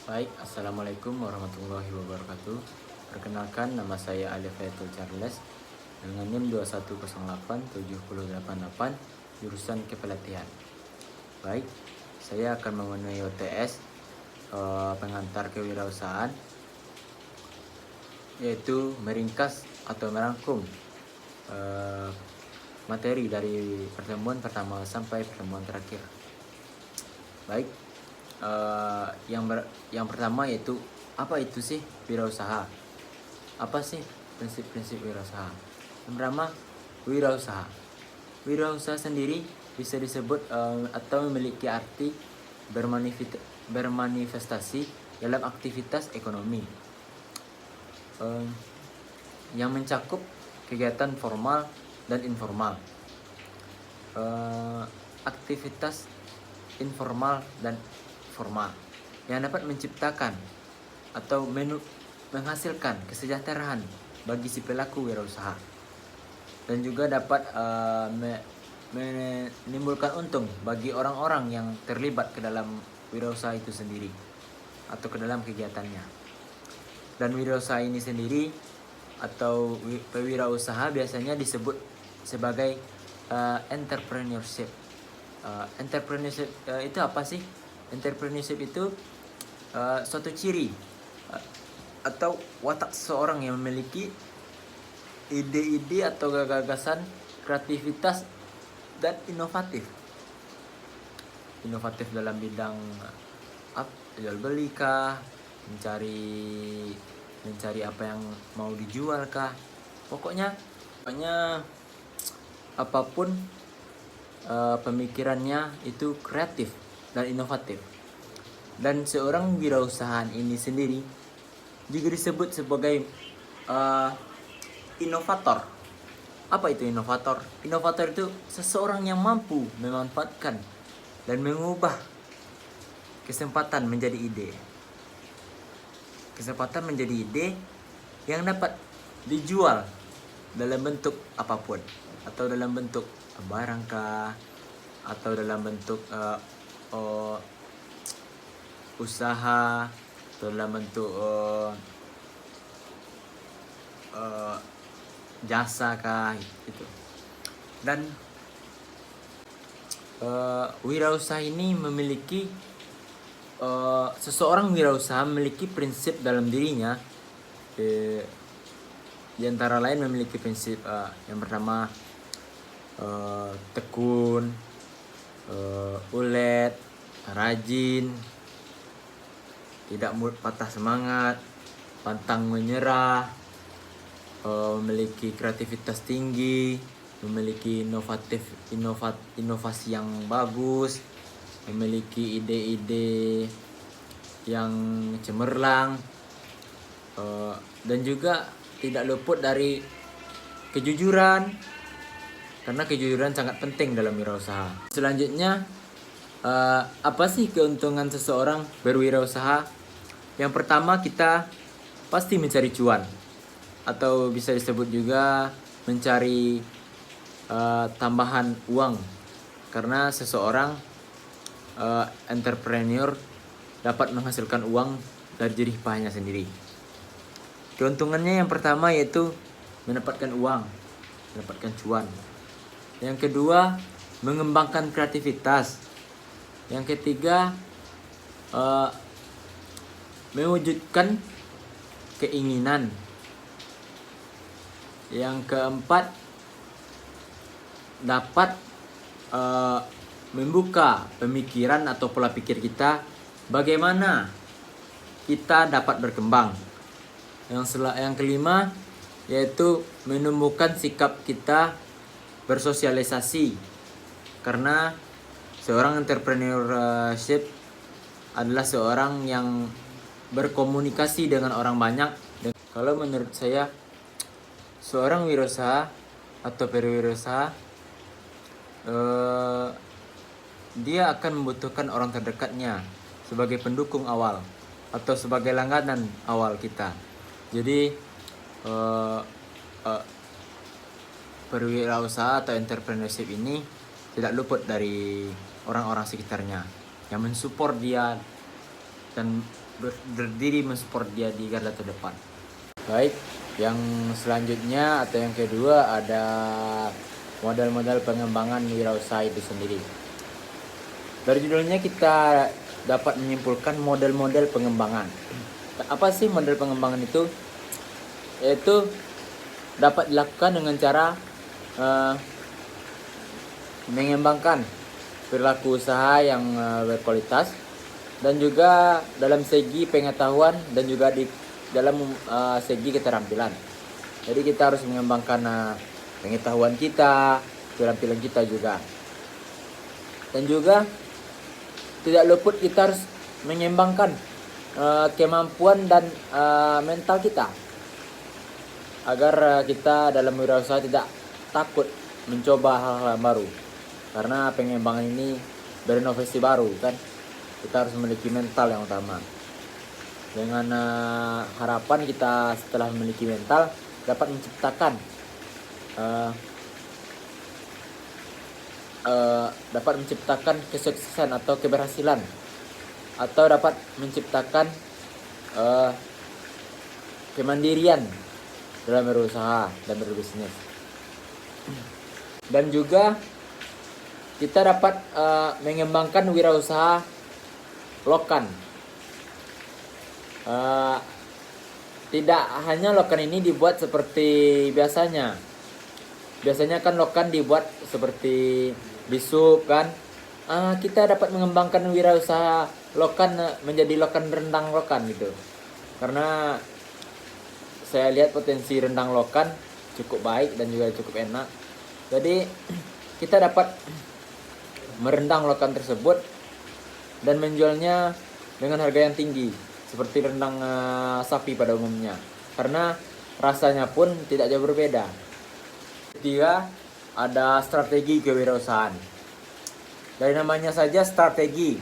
Baik, Assalamualaikum warahmatullahi wabarakatuh. Perkenalkan, nama saya Alifatul Charles dengan NIM 2108788, jurusan Kepelatihan. Baik, saya akan memenuhi UTS pengantar kewirausahaan, yaitu meringkas atau merangkum materi dari pertemuan pertama sampai pertemuan terakhir. Baik, yang pertama yaitu apa itu sih wirausaha? Apa sih prinsip-prinsip wirausaha? Yang pertama, wirausaha. Wirausaha sendiri bisa disebut atau memiliki arti bermanifestasi dalam aktivitas ekonomi yang mencakup kegiatan formal dan informal. Aktivitas informal dan formal yang dapat menciptakan atau menghasilkan kesejahteraan bagi si pelaku wirausaha, dan juga dapat menimbulkan untung bagi orang-orang yang terlibat ke dalam wirausaha itu sendiri atau ke dalam kegiatannya. Dan wirausaha ini sendiri atau pewirausaha biasanya disebut sebagai entrepreneurship. Entrepreneurship itu apa sih? Entrepreneurship itu suatu ciri atau watak seseorang yang memiliki ide-ide atau gagasan, kreativitas, dan inovatif. Inovatif dalam bidang jual beli kah, mencari apa yang mau dijual kah. Pokoknya apapun pemikirannya itu kreatif dan inovatif. Dan seorang wirausahaan ini sendiri juga disebut sebagai inovator. Apa itu inovator? Inovator itu seseorang yang mampu memanfaatkan dan mengubah kesempatan menjadi ide. Kesempatan menjadi ide yang dapat dijual dalam bentuk apapun, atau dalam bentuk barang kah, atau dalam bentuk usaha, atau dalam bentuk jasa kah, gitu. Dan wirausaha ini memiliki seseorang wirausaha memiliki prinsip dalam dirinya. Di antara lain memiliki prinsip yang pertama, tekun, ulet, rajin, tidak patah semangat, pantang menyerah, memiliki kreativitas tinggi, memiliki inovasi yang bagus, memiliki ide-ide yang cemerlang, dan juga tidak luput dari kejujuran, karena kejujuran sangat penting dalam wirausaha. Selanjutnya, apa sih keuntungan seseorang berwirausaha? Yang pertama, kita pasti mencari cuan, atau bisa disebut juga mencari tambahan uang, karena seseorang entrepreneur dapat menghasilkan uang dari jerih payahnya sendiri. Keuntungannya yang pertama yaitu mendapatkan uang, mendapatkan cuan. Yang kedua, mengembangkan kreativitas. Yang ketiga, mewujudkan keinginan. Yang keempat, dapat membuka pemikiran atau pola pikir kita bagaimana kita dapat berkembang. Yang kelima yaitu menumbuhkan sikap kita bersosialisasi, karena seorang entrepreneurship adalah seorang yang berkomunikasi dengan orang banyak. Dan kalau menurut saya, seorang wirausaha atau berwirausaha dia akan membutuhkan orang terdekatnya sebagai pendukung awal atau sebagai langganan awal kita. Jadi berwirausaha atau entrepreneurship ini tidak luput dari orang-orang sekitarnya yang mensupport dia dan berdiri mensupport dia di garda terdepan. Baik, yang selanjutnya atau yang kedua ada modal-modal pengembangan wirausaha itu sendiri. Dari judulnya kita dapat menyimpulkan model-model pengembangan. Apa sih model pengembangan itu? Yaitu dapat dilakukan dengan cara mengembangkan perilaku usaha yang berkualitas, dan juga dalam segi pengetahuan dan juga di dalam segi keterampilan. Jadi kita harus mengembangkan pengetahuan kita, keterampilan kita juga. Dan juga tidak luput kita harus mengembangkan kemampuan dan mental kita, agar kita dalam wirausaha tidak takut mencoba hal-hal baru. Karena pengembangan ini berinovasi baru kan, kita harus memiliki mental yang utama. Dengan harapan kita setelah memiliki mental dapat menciptakan kesuksesan atau keberhasilan, atau dapat menciptakan kemandirian dalam berusaha dan berbisnis. Dan juga kita dapat mengembangkan wirausaha lokan. Tidak hanya lokan ini dibuat seperti biasanya. Biasanya kan lokan dibuat seperti biskup kan. Kita dapat mengembangkan wirausaha lokan menjadi lokan rendang lokan gitu. Karena saya lihat potensi rendang lokan cukup baik dan juga cukup enak. Jadi kita dapat merendang lokan tersebut dan menjualnya dengan harga yang tinggi, seperti rendang sapi pada umumnya, karena rasanya pun tidak jauh berbeda. Ketiga, ada strategi kewirausahaan. Dari namanya saja strategi,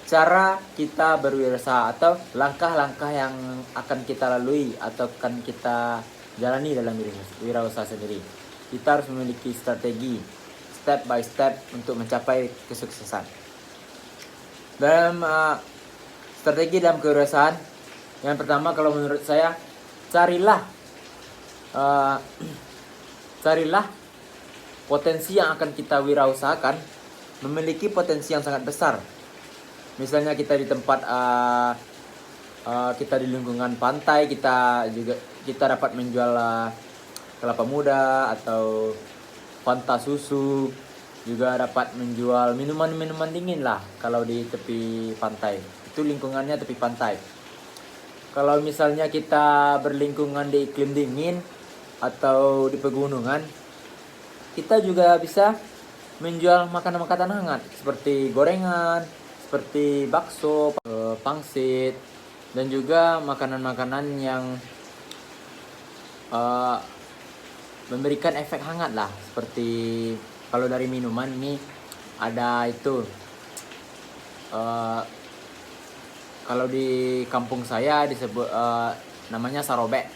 cara kita berwirausaha atau langkah-langkah yang akan kita lalui atau akan kita jalani dalam wirausaha sendiri. Kita harus memiliki strategi step by step untuk mencapai kesuksesan. Dalam strategi dalam kewirausahaan, yang pertama kalau menurut saya, carilah potensi yang akan kita wirausahakan memiliki potensi yang sangat besar. Misalnya kita di tempat kita di lingkungan pantai, kita dapat menjual kelapa muda atau Fanta susu, juga dapat menjual minuman-minuman dingin lah kalau di tepi pantai. Itu lingkungannya tepi pantai. Kalau misalnya kita berlingkungan di iklim dingin atau di pegunungan, kita juga bisa menjual makanan-makanan hangat seperti gorengan, seperti bakso, pangsit, dan juga makanan-makanan yang memberikan efek hangat lah. Seperti kalau dari minuman ini ada itu kalau di kampung saya disebut namanya sarobek,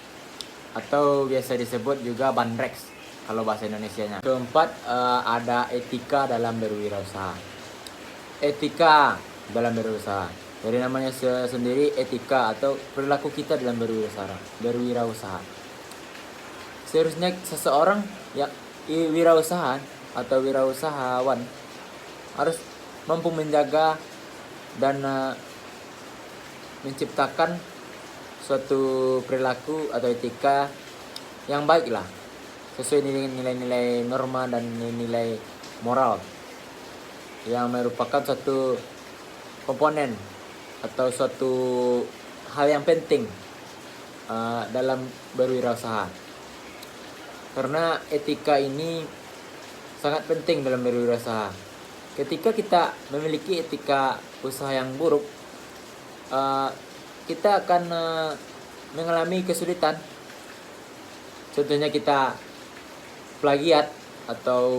atau biasa disebut juga bandreks kalau bahasa Indonesianya. Keempat, ada etika dalam berwirausaha. Etika dalam berwirausaha, dari namanya sendiri, etika atau perilaku kita dalam berwirausaha. Seharusnya seseorang yang wirausaha atau wirausahawan harus mampu menjaga dan menciptakan suatu perilaku atau etika yang baik lah, sesuai dengan nilai-nilai norma dan nilai moral yang merupakan suatu komponen atau suatu hal yang penting dalam berwirausaha. Karena etika ini sangat penting dalam berwirausaha. Ketika kita memiliki etika usaha yang buruk, kita akan mengalami kesulitan. Contohnya kita plagiat atau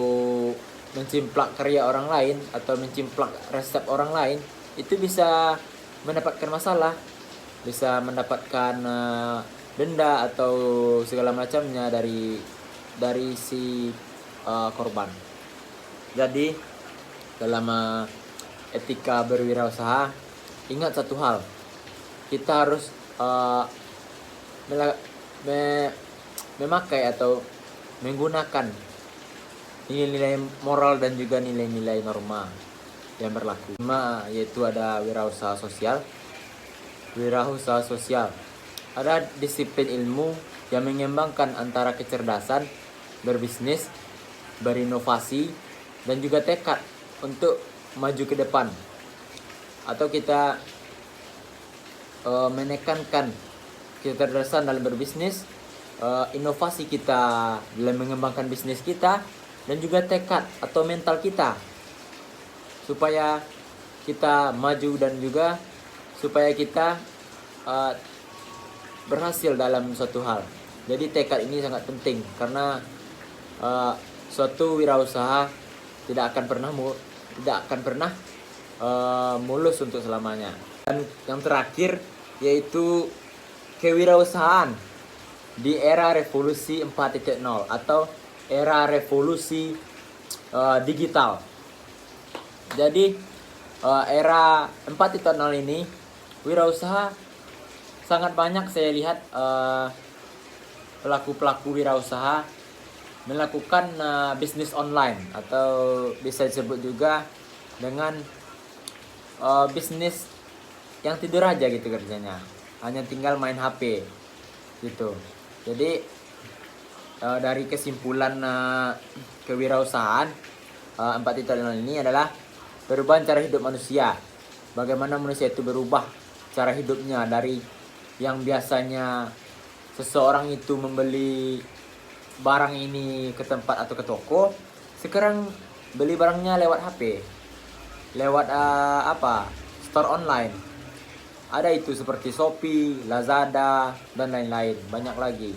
mencimplak karya orang lain atau mencimplak resep orang lain, itu bisa mendapatkan masalah, bisa mendapatkan denda atau segala macamnya dari si korban. Jadi dalam etika berwirausaha, ingat satu hal, kita harus memakai atau menggunakan nilai-nilai moral dan juga nilai-nilai norma yang berlaku. Yaitu ada wirausaha sosial. Wirausaha sosial ada disiplin ilmu yang mengembangkan antara kecerdasan berbisnis, berinovasi, dan juga tekad untuk maju ke depan. Atau kita menekankan kecerdasan dalam berbisnis, inovasi kita dalam mengembangkan bisnis kita, dan juga tekad atau mental kita supaya kita maju dan juga supaya kita berhasil dalam suatu hal. Jadi tekad ini sangat penting karena suatu wirausaha tidak akan pernah mulus untuk selamanya. Dan yang terakhir yaitu kewirausahaan di era revolusi 4.0 atau era revolusi digital. Jadi era 4.0 ini wirausaha sangat banyak saya lihat pelaku-pelaku wirausaha melakukan bisnis online atau bisa disebut juga dengan bisnis yang tidur aja gitu kerjanya, hanya tinggal main HP gitu. Jadi dari kesimpulan kewirausahaan 4.0 ini adalah perubahan cara hidup manusia. Bagaimana manusia itu berubah cara hidupnya dari yang biasanya seseorang itu membeli barang ini ke tempat atau ke toko, sekarang beli barangnya lewat HP, lewat store online. Ada itu seperti Shopee, Lazada, dan lain-lain, banyak lagi.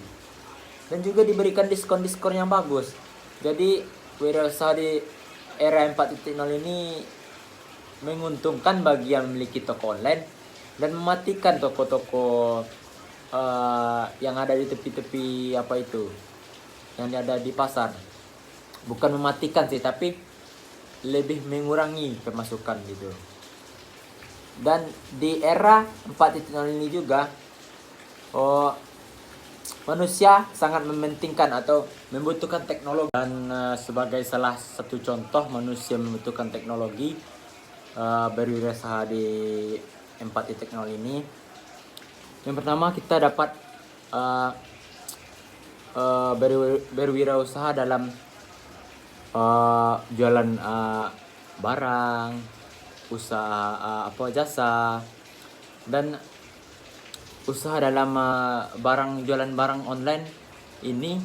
Dan juga diberikan diskon-diskon yang bagus. Jadi wirausaha di era 4.0 ini menguntungkan bagi yang memiliki toko online dan mematikan toko-toko yang ada di tepi-tepi yang ada di pasar. Bukan mematikan sih, tapi lebih mengurangi pemasukan gitu. Dan di era 4.0 ini juga manusia sangat mementingkan atau membutuhkan teknologi. Dan sebagai salah satu contoh manusia membutuhkan teknologi berwirausaha di 4.0 ini, yang pertama kita dapat berwirausaha dalam jualan barang, usaha jasa, dan usaha dalam jualan barang online ini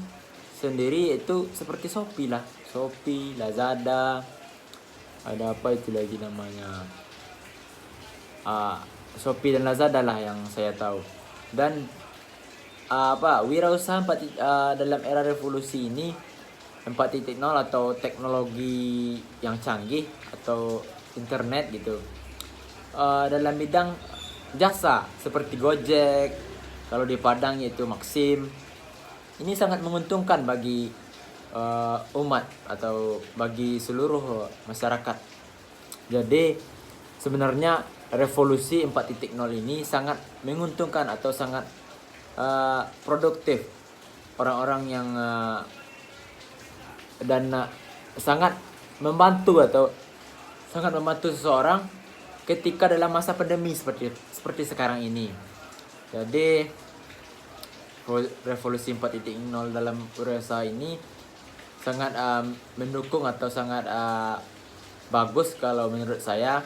sendiri itu seperti Shopee lah, Shopee, Lazada, ada apa itu lagi namanya, Shopee dan Lazada lah yang saya tahu. Dan wirausaha dalam era revolusi ini 4.0 atau teknologi yang canggih atau internet gitu, dalam bidang jasa seperti Gojek, kalau di Padang yaitu Maxim, ini sangat menguntungkan bagi umat atau bagi seluruh masyarakat. Jadi sebenarnya revolusi 4.0 ini sangat menguntungkan atau sangat produktif orang-orang yang dan sangat membantu seseorang ketika dalam masa pandemi seperti sekarang ini. Jadi revolusi 4.0 dalam wirausaha ini sangat mendukung atau sangat bagus kalau menurut saya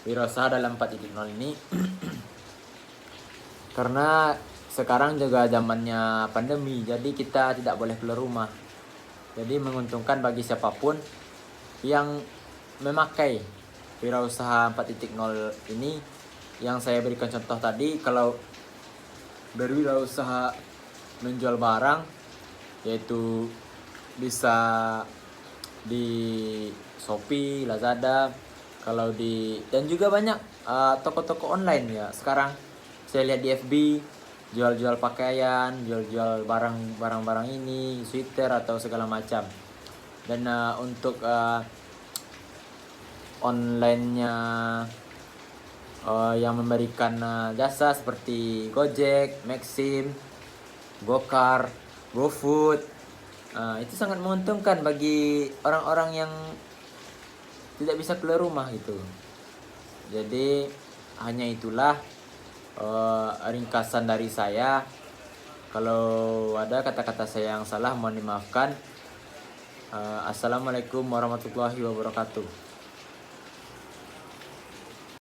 wirausaha dalam 4.0 ini karena sekarang juga zamannya pandemi, jadi kita tidak boleh keluar rumah. Jadi menguntungkan bagi siapapun yang memakai wirausaha 4.0 ini. Yang saya berikan contoh tadi, kalau berwirausaha menjual barang, yaitu bisa di Shopee, Lazada, dan juga banyak toko-toko online ya. Sekarang saya lihat di FB jual-jual pakaian, jual-jual barang-barang ini, sweater atau segala macam. Dan untuk online-nya yang memberikan jasa seperti Gojek, Maxim, Gokar, GoFood. Itu sangat menguntungkan bagi orang-orang yang tidak bisa keluar rumah gitu. Jadi hanya itulah ringkasan dari saya. Kalau ada kata-kata saya yang salah mohon dimaafkan. Assalamualaikum warahmatullahi wabarakatuh.